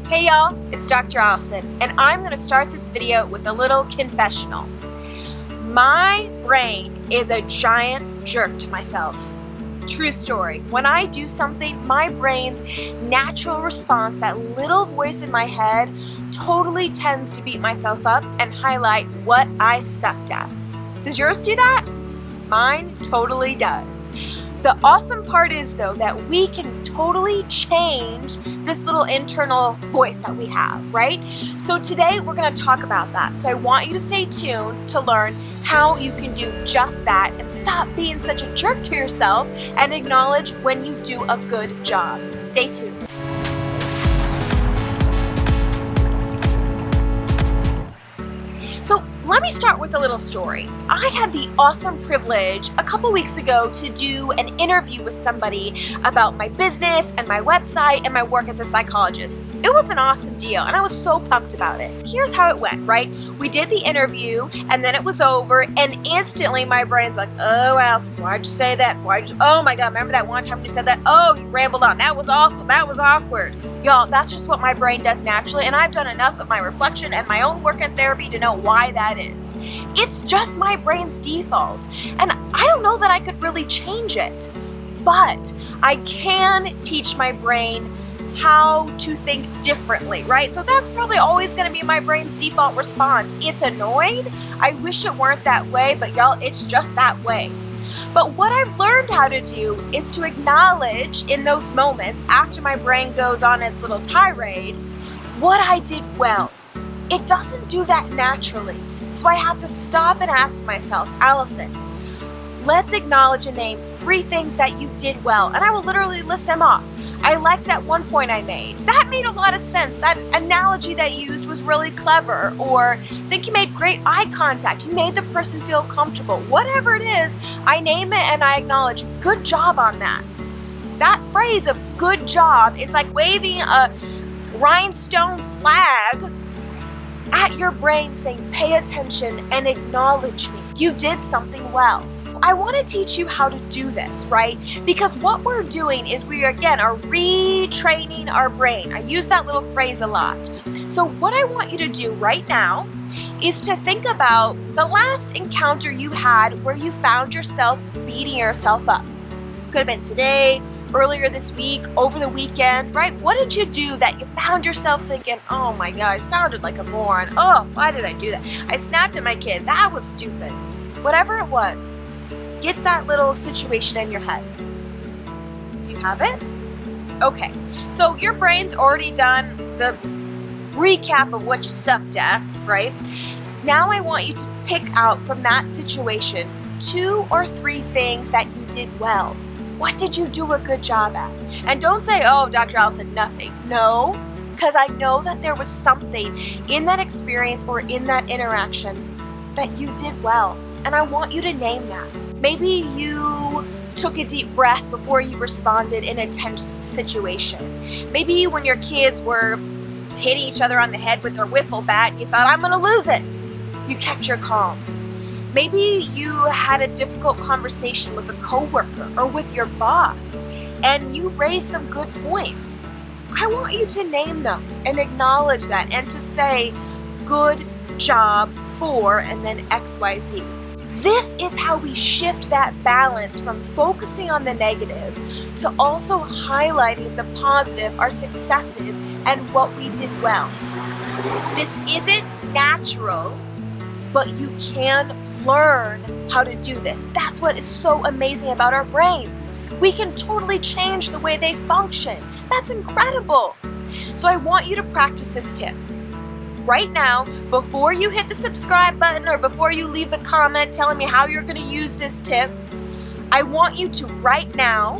Hey y'all, it's Dr. Allison, and I'm going to start this video with a little confessional. My brain is a giant jerk to myself. True story. When I do something, my brain's natural response, that little voice in my head, totally tends to beat myself up and highlight what I sucked at. Does yours do that? Mine totally does. The awesome part is, though, that we can totally change this little internal voice that we have, right? So today we're going to talk about that. So I want you to stay tuned to learn how you can do just that and stop being such a jerk to yourself and acknowledge when you do a good job. Stay tuned. So let me start with a little story. I had the awesome privilege a couple weeks ago to do an interview with somebody about my business and my website and my work as a psychologist. It was an awesome deal and I was so pumped about it. Here's how it went, right? We did the interview and then it was over and instantly my brain's like, oh, Allison, why'd you say that? Oh my God, remember that one time you said that? Oh, you rambled on. That was awful. That was awkward. Y'all, that's just what my brain does naturally, and I've done enough of my reflection and my own work in therapy to know why that is. It's just my brain's default, and I don't know that I could really change it, but I can teach my brain how to think differently, right? So that's probably always going to be my brain's default response. It's annoying. I wish it weren't that way, but y'all, it's just that way. But what I've learned how to do is to acknowledge in those moments after my brain goes on its little tirade what I did well. It doesn't do that naturally. So I have to stop and ask myself, Allison, let's acknowledge and name 3 things that you did well. And I will literally list them off. I liked that one point I made. That made a lot of sense. That analogy that you used was really clever. Or I think you made great eye contact. You made the person feel comfortable. Whatever it is, I name it and I acknowledge, good job on that. That phrase of good job is like waving a rhinestone flag at your brain saying, pay attention and acknowledge me. You did something well. I want to teach you how to do this, right? Because what we're doing is we, again, are retraining our brain. I use that little phrase a lot. So what I want you to do right now is to think about the last encounter you had where you found yourself beating yourself up. Could have been today, earlier this week, over the weekend, right? What did you do that you found yourself thinking, oh my God, I sounded like a moron. Oh, why did I do that? I snapped at my kid. That was stupid. Whatever it was. Get that little situation in your head. Do you have it? Okay, so your brain's already done the recap of what you sucked at, right? Now I want you to pick out from that situation 2 or 3 things that you did well. What did you do a good job at? And don't say, oh, Dr. Allison, nothing. No, because I know that there was something in that experience or in that interaction that you did well. And I want you to name that. Maybe you took a deep breath before you responded in a tense situation. Maybe when your kids were hitting each other on the head with their wiffle bat, you thought, I'm going to lose it. You kept your calm. Maybe you had a difficult conversation with a coworker or with your boss, and you raised some good points. I want you to name those and acknowledge that and to say, good job for, and then XYZ. This is how we shift that balance from focusing on the negative to also highlighting the positive, our successes, and what we did well. This isn't natural, but you can learn how to do this. That's what is so amazing about our brains. We can totally change the way they function. That's incredible. So I want you to practice this tip. Right now, before you hit the subscribe button or before you leave a comment telling me how you're going to use this tip, I want you to right now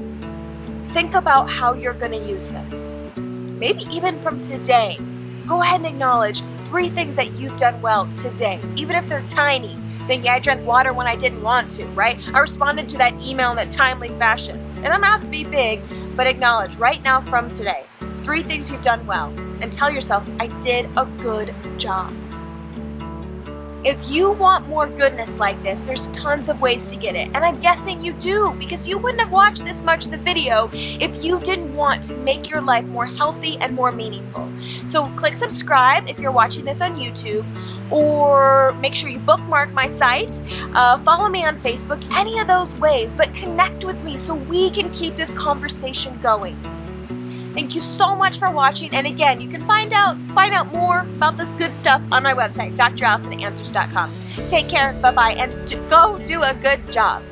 think about how you're going to use this. Maybe even from today. Go ahead and acknowledge 3 things that you've done well today, even if they're tiny. Thinking I drank water when I didn't want to, right? I responded to that email in a timely fashion. And I'm not to be big, but acknowledge right now from today 3 things you've done well and tell yourself, I did a good job. If you want more goodness like this, there's tons of ways to get it. And I'm guessing you do, because you wouldn't have watched this much of the video if you didn't want to make your life more healthy and more meaningful. So click subscribe if you're watching this on YouTube, or make sure you bookmark my site, follow me on Facebook, any of those ways, but connect with me so we can keep this conversation going. Thank you so much for watching, and again, you can find out more about this good stuff on my website, drallisonanswers.com. Take care, bye-bye, and go do a good job.